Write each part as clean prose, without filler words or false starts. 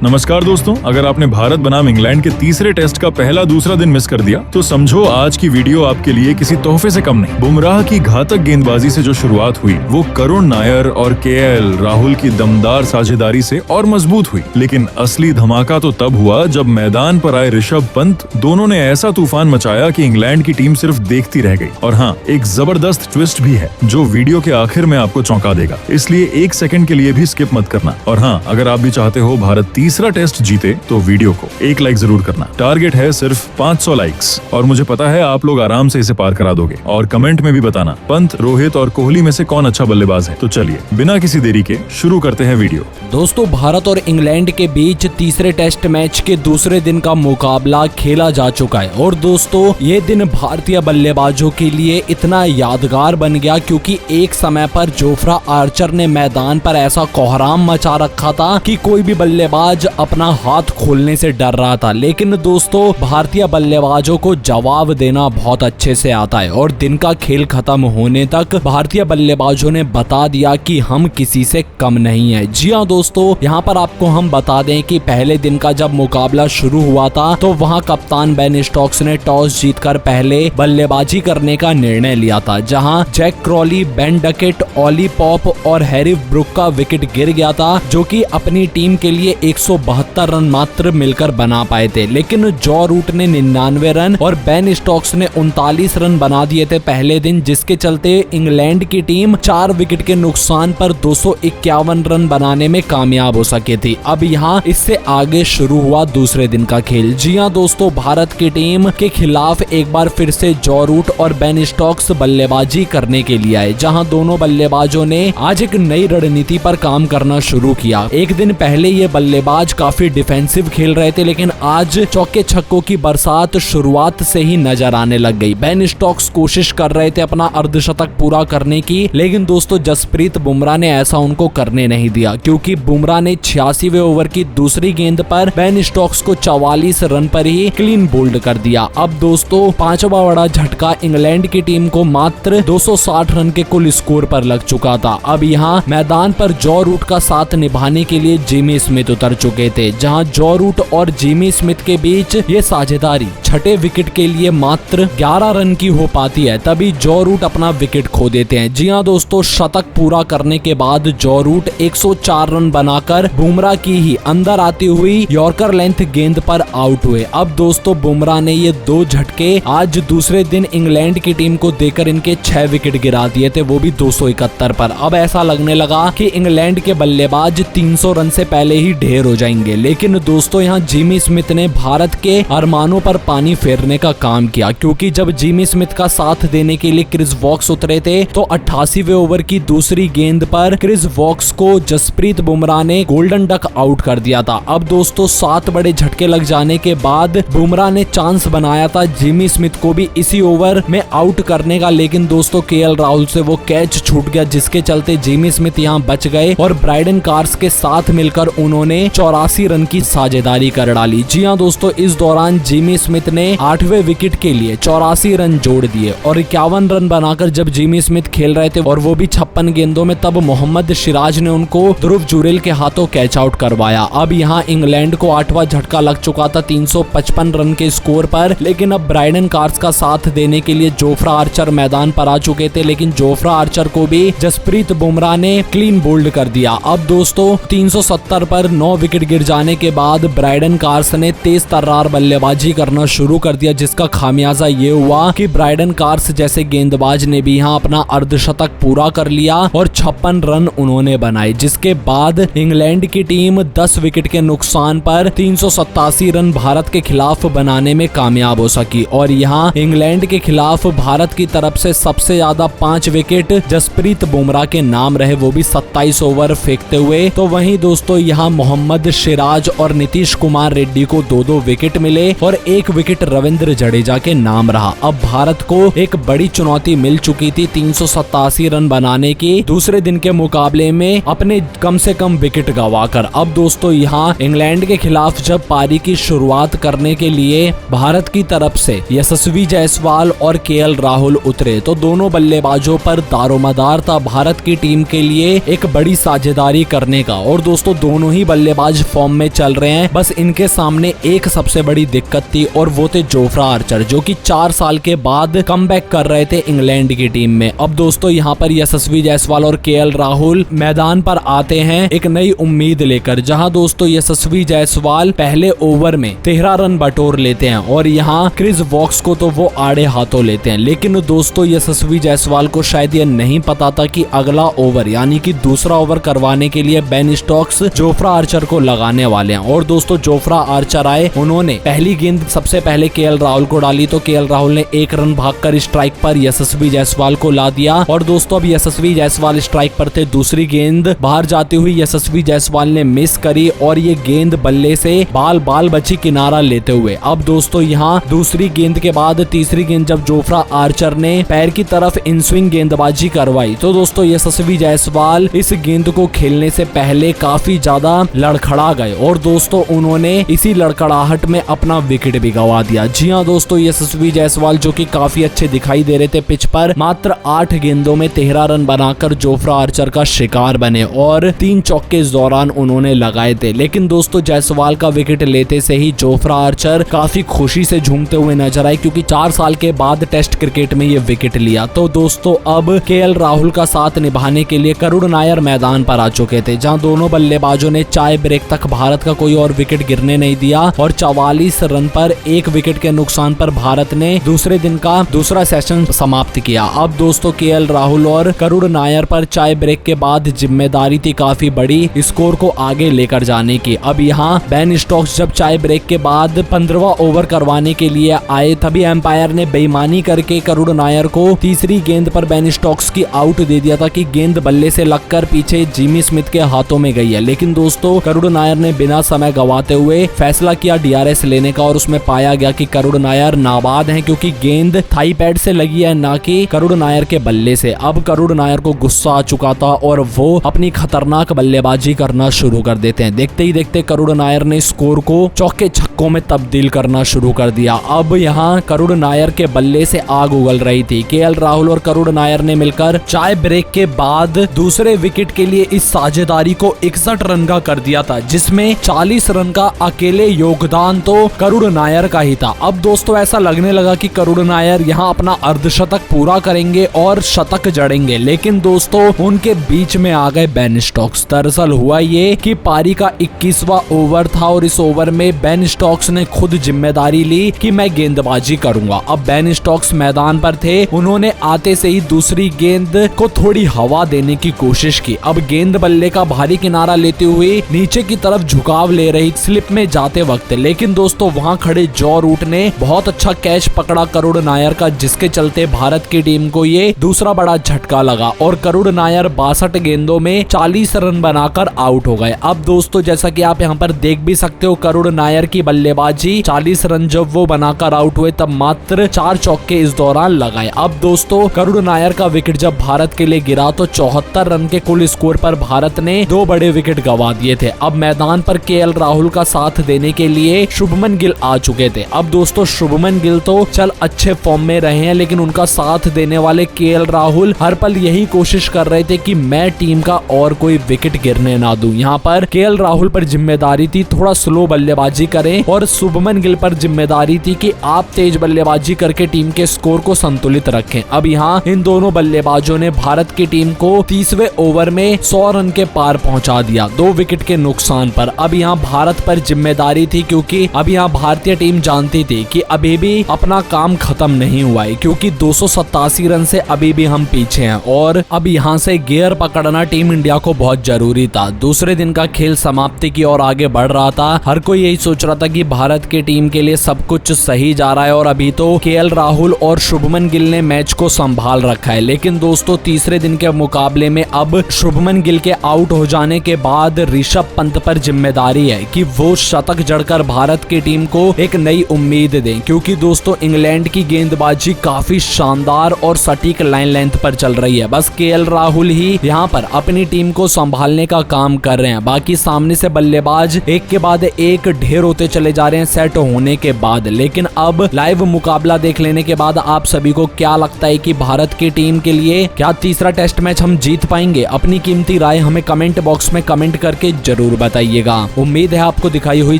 नमस्कार दोस्तों, अगर आपने भारत बनाम इंग्लैंड के तीसरे टेस्ट का पहला दूसरा दिन मिस कर दिया तो समझो आज की वीडियो आपके लिए किसी तोहफे से कम नहीं। बुमराह की घातक गेंदबाजी से जो शुरुआत हुई वो करुण नायर और केएल राहुल की दमदार साझेदारी से और मजबूत हुई, लेकिन असली धमाका तो तब हुआ जब मैदान पर आए ऋषभ पंत दोनों ने ऐसा तूफान मचाया कि इंग्लैंड की टीम सिर्फ देखती रह गई। और हाँ, एक जबरदस्त ट्विस्ट भी है जो वीडियो के आखिर में आपको चौंका देगा, इसलिए एक सेकंड के लिए भी स्किप मत करना। और हाँ, अगर आप भी चाहते हो भारत तीसरा टेस्ट जीते तो वीडियो को एक लाइक जरूर करना। टारगेट है सिर्फ 500 लाइक्स और मुझे पता है आप लोग आराम से इसे पार करा दोगे। और कमेंट में भी बताना पंत, रोहित और कोहली में से कौन अच्छा बल्लेबाज है। तो चलिए बिना किसी देरी के शुरू करते हैं वीडियो। दोस्तों, भारत और इंग्लैंड के बीच तीसरे टेस्ट मैच के दूसरे दिन का मुकाबला खेला जा चुका है और दोस्तों ये दिन भारतीय बल्लेबाजों के लिए इतना यादगार बन गया क्योंकि एक समय पर जोफ्रा आर्चर ने मैदान पर ऐसा कोहराम मचा रखा था कि कोई भी बल्लेबाज अपना हाथ खोलने से डर रहा था। लेकिन दोस्तों भारतीय बल्लेबाजों को जवाब देना बहुत अच्छे से आता है और दिन का खेल खत्म होने तक भारतीय बल्लेबाजों ने बता दिया कि हम किसी से कम नहीं है। जी हाँ दोस्तों, यहाँ पर आपको हम बता दें कि पहले दिन का जब मुकाबला शुरू हुआ था तो वहाँ कप्तान बेन स्टोक्स ने टॉस जीतकर पहले बल्लेबाजी करने का निर्णय लिया था, जहाँ Zak Crawley, Ben Duckett, Ollie Pope और हैरी ब्रुक का विकेट गिर गया था जो कि अपनी टीम के लिए 172 रन मात्र मिलकर बना पाए थे। लेकिन जॉ रूट ने 99 रन और बेन स्टोक्स ने 39 रन बना दिए थे पहले दिन, जिसके चलते इंग्लैंड की टीम 4 विकेट के नुकसान पर 251 रन बनाने में कामयाब हो सके थी। अब यहाँ इससे आगे शुरू हुआ दूसरे दिन का खेल। जी हाँ दोस्तों, भारत की टीम के खिलाफ एक बार फिर से जॉ रूट और बेन स्टोक्स बल्लेबाजी करने के लिए आए, जहाँ दोनों बल्लेबाजों ने आज एक नई रणनीति पर काम करना शुरू किया। एक दिन पहले ये बल्लेबाज काफी डिफेंसिव खेल रहे थे, लेकिन आज चौके छक्कों की बरसात शुरुआत से ही नजर आने लग गई। बेन स्टोक्स कोशिश कर रहे थे अपना अर्धशतक पूरा करने की, लेकिन दोस्तों जसप्रीत बुमराह ने ऐसा उनको करने नहीं दिया क्योंकि बुमराह ने 86वें ओवर की दूसरी गेंद पर बेन स्टोक्स को 44 रन पर ही क्लीन बोल्ड कर दिया। अब दोस्तों पांचवा बड़ा झटका इंग्लैंड की टीम को मात्र 260 रन के कुल स्कोर पर लग चुका था। अब यहाँ मैदान पर जॉ रूट का साथ निभाने के लिए जिमी स्मिथ उतर चुके थे, जहां जॉ रूट और जिमी स्मिथ के बीच ये साझेदारी छठे विकेट के लिए मात्र 11 रन की हो पाती है, तभी जॉ रूट अपना विकेट खो देते हैं। जी हां दोस्तों, शतक पूरा करने के बाद जॉ रूट 104 रन बनाकर बुमराह की ही अंदर आती हुई यॉर्कर लेंथ गेंद पर आउट हुए। अब दोस्तों बुमराह ने ये 2 झटके आज दूसरे दिन इंग्लैंड की टीम को देकर इनके 6 विकेट गिरा दिए थे, वो भी 271 पर। अब ऐसा लगने लगा कि इंग्लैंड के बल्लेबाज 300 रन से पहले ही ढेर हो जाएंगे, लेकिन दोस्तों यहाँ जिमी स्मिथ ने भारत के अरमानों पर पानी फेरने का काम किया क्योंकि जब जिमी स्मिथ का साथ देने के लिए क्रिस वॉक्स उतरे थे तो 88वें ओवर की दूसरी गेंद पर क्रिस वॉक्स को जसप्रीत बुमराह ने गोल्डन डक आउट कर दिया था। अब दोस्तों 7 बड़े झटके लग जाने के बाद बुमराह ने चांस बनाया था जिमी स्मिथ को भी इसी ओवर में आउट करने का, लेकिन दोस्तों केएल राहुल से वो कैच छूट गया, जिसके चलते जिमी स्मिथ यहाँ बच गए और ब्राइडन कार्स के साथ मिलकर उन्होंने 84 रन की साझेदारी कर डाली। जी हाँ दोस्तों, इस दौरान जिमी स्मिथ ने 8वें विकेट के लिए 84 रन जोड़ दिए और 51 रन बनाकर जब जिमी स्मिथ खेल रहे थे और वो भी 56 गेंदों में, तब मोहम्मद सिराज ने उनको ध्रुव जुरेल के हाथों कैच आउट करवाया। अब यहाँ इंग्लैंड को 8वां झटका लग चुका था 355 रन के स्कोर पर, लेकिन अब ब्राइडन कार्स का साथ देने के लिए जोफ्रा आर्चर मैदान पर आ चुके थे, लेकिन जोफ्रा आर्चर को भी जसप्रीत बुमराह ने क्लीन बोल्ड कर दिया। अब दोस्तों 370 पर 9 विकेट गिर जाने के बाद ब्राइडन कार्स ने तेज तर्रार बल्लेबाजी करना शुरू कर दिया, जिसका खामियाजा ये हुआ कि ब्राइडन कार्स जैसे गेंदबाज ने भी यहाँ अपना अर्धशतक पूरा कर लिया और 56 रन उन्होंने बनाए, जिसके बाद इंग्लैंड की टीम 10 विकेट के नुकसान पर 387 रन भारत के खिलाफ बनाने में कामयाब हो सकी। और यहाँ इंग्लैंड के खिलाफ भारत की तरफ से सबसे ज्यादा 5 विकेट जसप्रीत बुमराह के नाम रहे, वो भी 27 ओवर फेंकते हुए। तो वहीं दोस्तों यहाँ मोहम्मद सिराज और नीतीश कुमार रेड्डी को 2-2 विकेट मिले और 1 विकेट रविंद्र जडेजा के नाम रहा। अब भारत को एक बड़ी चुनौती मिल चुकी थी 387 रन बनाने की दूसरे दिन के मुकाबले में अपने कम से कम विकेट गंवाकर। अब दोस्तों यहाँ इंग्लैंड के खिलाफ जब पारी की शुरुआत करने के लिए भारत की तरफ से यशस्वी जायसवाल और केएल राहुल उतरे तो दोनों बल्लेबाजों पर दारोमदार था भारत की टीम के लिए एक बड़ी साझेदारी करने का। और दोस्तों दोनों ही बल्लेबाज बल्लेबाज फॉर्म में चल रहे हैं, बस इनके सामने एक सबसे बड़ी दिक्कत थी और वो थे जोफ्रा आर्चर, जो कि 4 साल के बाद कमबैक कर रहे थे इंग्लैंड की टीम में। अब दोस्तों यहाँ पर यशस्वी जायसवाल और केएल राहुल मैदान पर आते हैं एक नई उम्मीद लेकर, जहां दोस्तों यशस्वी जायसवाल पहले ओवर में 13 रन बटोर लेते हैं और यहाँ क्रिस वॉक्स को तो वो आड़े हाथों लेते हैं। लेकिन दोस्तों यशस्वी जायसवाल को शायद ये नहीं पता था कि अगला ओवर यानी कि दूसरा ओवर करवाने के लिए बेन स्टोक्स जोफ्रा आर्चर को लगाने वाले हैं। और दोस्तों जोफ्रा आर्चर आए, उन्होंने पहली गेंद सबसे पहले केएल राहुल को डाली तो केएल राहुल ने 1 रन भागकर स्ट्राइक पर यशस्वी जायसवाल को ला दिया। और दोस्तों अब यशस्वी जायसवाल स्ट्राइक पर थे, दूसरी गेंद बाहर जाती हुई यशस्वी जायसवाल ने मिस करी और ये गेंद बल्ले से बाल बची किनारा लेते हुए। अब दोस्तों यहाँ दूसरी गेंद के बाद तीसरी गेंद जब जोफ्रा आर्चर ने पैर की तरफ इन स्विंग गेंदबाजी करवाई तो दोस्तों यशस्वी जायसवाल इस गेंद को खेलने से पहले काफी ज्यादा लड़खड़ा गए और दोस्तों उन्होंने इसी लड़खड़ाहट में अपना विकेट भी गंवा दिया। जी हाँ दोस्तों, यशस्वी जायसवाल जो कि काफी अच्छे दिखाई दे रहे थे पिच पर, मात्र 8 गेंदों में 13 रन बनाकर जोफ्रा आर्चर का शिकार बने और 3 चौके इस दौरान उन्होंने लगाए थे। लेकिन दोस्तों जायसवाल का विकेट लेते से ही जोफ्रा आर्चर काफी खुशी से झूमते हुए नजर आए, क्योंकि 4 साल के बाद टेस्ट क्रिकेट में ये विकेट लिया। तो दोस्तों अब केएल राहुल का साथ निभाने के लिए करुण नायर मैदान पर आ चुके थे, जहां दोनों बल्लेबाजों ने चाय ब्रेक तक भारत का कोई और विकेट गिरने नहीं दिया और 44 रन पर 1 विकेट के नुकसान पर भारत ने दूसरे दिन का दूसरा सेशन समाप्त किया। अब दोस्तों केएल राहुल और करुण नायर पर चाय ब्रेक के बाद जिम्मेदारी थी काफी बड़ी स्कोर को आगे लेकर जाने की। अब यहाँ बेन स्टोक्स जब चाय ब्रेक के बाद 15वां ओवर करवाने के लिए आए, तभी एम्पायर ने बेईमानी करके करुण नायर को तीसरी गेंद पर बेन स्टोक्स की आउट दे दिया था कि गेंद बल्ले से लगकर पीछे जिमी स्मिथ के हाथों में गई है। लेकिन दोस्तों करुण नायर ने बिना समय गवाते हुए फैसला किया डीआरएस लेने का और उसमें पाया गया कि करुण नायर नाबाद हैं, क्योंकि गेंद थाई पैड से लगी है ना कि करुण नायर के बल्ले से। अब करुण नायर को गुस्सा आ चुका था और वो अपनी खतरनाक बल्लेबाजी करना शुरू कर देते हैं। देखते ही देखते करुण नायर ने स्कोर को चौके छक्कों में तब्दील करना शुरू कर दिया। अब यहाँ करुण नायर के बल्ले से आग उगल रही थी। केएल राहुल और करुण नायर ने मिलकर चाय ब्रेक के बाद दूसरे विकेट के लिए इस साझेदारी को 61 रन का कर दिया था, जिसमें 40 रन का अकेले योगदान तो करुण नायर का ही था। अब दोस्तों ऐसा लगने लगा कि करुण नायर यहाँ अपना अर्धशतक पूरा करेंगे और शतक जड़ेंगे, लेकिन दोस्तों उनके बीच में आ गए बेन स्टोक्स। दरअसल हुआ ये कि पारी का 21वां ओवर था और इस ओवर में बेन स्टोक्स ने खुद जिम्मेदारी ली कि मैं गेंदबाजी करूंगा। अब बेन स्टोक्स मैदान पर थे, उन्होंने आते से ही दूसरी गेंद को थोड़ी हवा देने की कोशिश की। अब गेंद बल्ले का भारी किनारा लेते हुए नीचे की तरफ झुकाव ले रही स्लिप में जाते वक्त, लेकिन दोस्तों वहां खड़े जॉ रूट ने बहुत अच्छा कैच पकड़ा करुण नायर का, जिसके चलते भारत की टीम को ये दूसरा बड़ा झटका लगा और करुण नायर 62 गेंदों में 40 रन बनाकर आउट हो गए। अब दोस्तों जैसा कि आप यहाँ पर देख भी सकते हो, करुण नायर की बल्लेबाजी 40 रन जब वो बनाकर आउट हुए तब मात्र 4 चौके इस दौरान लगाए। अब दोस्तों करुण नायर का विकेट जब भारत के लिए गिरा तो 74 रन के कुल स्कोर पर भारत ने 2 बड़े विकेट गंवा दिए थे। अब मैदान पर केएल राहुल का साथ देने के लिए शुभमन गिल आ चुके थे। अब दोस्तों शुभमन गिल तो चल अच्छे फॉर्म में रहे हैं, लेकिन उनका साथ देने वाले केएल राहुल हर पल यही कोशिश कर रहे थे कि मैं टीम का और कोई विकेट गिरने ना दूं। यहाँ पर केएल राहुल पर जिम्मेदारी थी थोड़ा स्लो बल्लेबाजी करें और शुभमन गिल पर जिम्मेदारी थी कि आप तेज बल्लेबाजी करके टीम के स्कोर को संतुलित रखें। अब यहाँ इन दोनों बल्लेबाजों ने भारत की टीम को 30वें ओवर में 100 रन के पार पहुंचा दिया 2 विकेट के नुकसान पर। अब यहाँ भारत पर जिम्मेदारी थी, क्योंकि अब यहाँ भारतीय टीम जानती थी कि अभी भी अपना काम खत्म नहीं हुआ है, क्योंकि 287 रन से अभी भी हम पीछे हैं और अब यहाँ से गियर पकड़ना टीम इंडिया को बहुत जरूरी था। दूसरे दिन का खेल समाप्ति की ओर आगे बढ़ रहा था। हर कोई यही सोच रहा था कि भारत की टीम के लिए सब कुछ सही जा रहा है और अभी तो केएल राहुल और शुभमन गिल ने मैच को संभाल रखा है। लेकिन दोस्तों तीसरे दिन के मुकाबले में अब शुभमन गिल के आउट हो जाने के बाद ऋषभ पंत पर जिम्मेदारी है कि वो शतक जड़कर भारत की टीम को एक नई उम्मीद दें, क्योंकि दोस्तों इंग्लैंड की गेंदबाजी काफी शानदार और सटीक लाइन लेंथ पर चल रही है। बस केएल राहुल ही यहाँ पर अपनी टीम को संभालने का काम कर रहे हैं। बाकी सामने से बल्लेबाज एक के बाद एक ढेर होते चले जा रहे हैं सेट होने के बाद। लेकिन अब लाइव मुकाबला देख लेने के बाद आप सभी को क्या लगता है कि भारत की टीम के लिए क्या तीसरा टेस्ट मैच हम जीत पाएंगे? अपनी कीमती राय हमें कमेंट बॉक्स में कमेंट करके जरूर बताइएगा। उम्मीद है आपको दिखाई हुई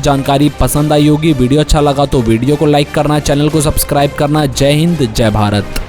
जानकारी पसंद आई होगी। वीडियो अच्छा लगा तो वीडियो को लाइक करना, चैनल को सब्सक्राइब करना। जय हिंद, जय भारत।